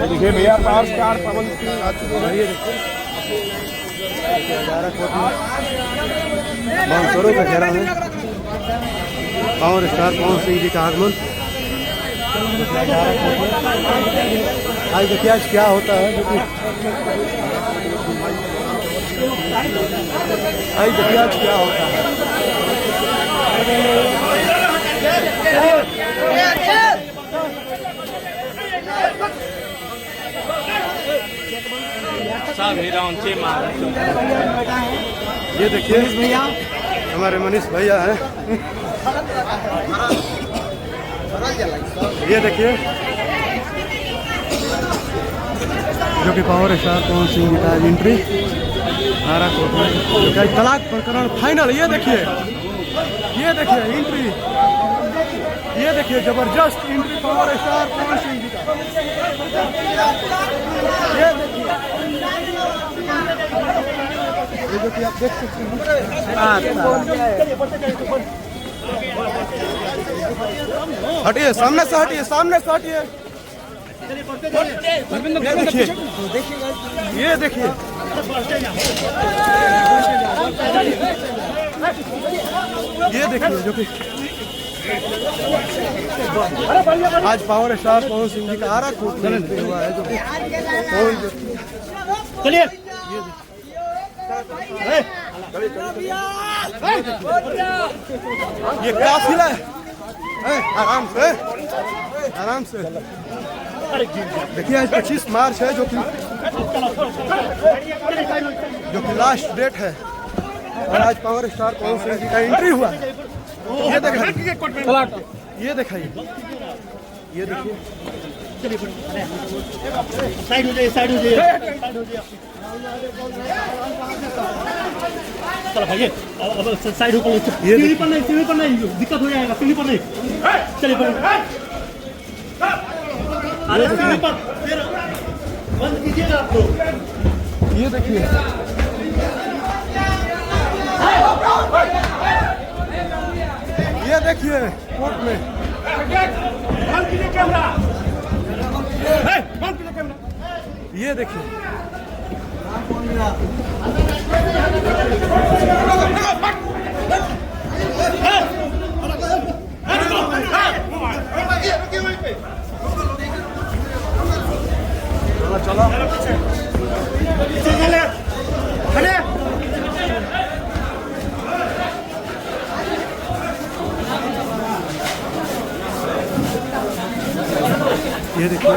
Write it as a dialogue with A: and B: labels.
A: देखिए भैया power star Pawan Singh आ चुके हैं।
B: बांसुरों का घेरा है पावर स्टार पवन सिंह जी का आगमन। आज देखिए आज क्या होता है जो कि आज देखिए आज क्या होता है। ये देखिए भैया हमारे मनीष भैया हैं। ये देखिए जो कि पावर स्टार पवन सिंह जी का एंट्री आरा कोर्ट में तलाक प्रकरण फाइनल। ये देखिए एंट्री, ये देखिए जबरदस्त entry power star Pawan Singh ji का। ये देखिए ये जो कि आप देख सकते हैं। हटिए सामने से हटिए ये देखिए जो कि आज पावर स्टार पवन सिंह जी का आरा कोर्ट में हुआ है जो कि चलिए ये काफिला है। आराम से देखिए आज 25 मार्च है जो कि लास्ट डेट है और आज पावर स्टार पवन सिंह जी का एंट्री हुआ है। ये दिखाइए ये देखिए
A: साइड हो जाइए चलो भाई अब साइड हो सीढ़ी पर नहीं दिक्कत हो जाएगा। सीढ़ी पर नहीं चलिए अरे सीढ़ी पर फिर बंद कीजिएगा आप लोग।
B: ये देखिए कोर्ट में
A: बंद कीजिए कैमरा।
B: ये देखिए चलो ये देखिए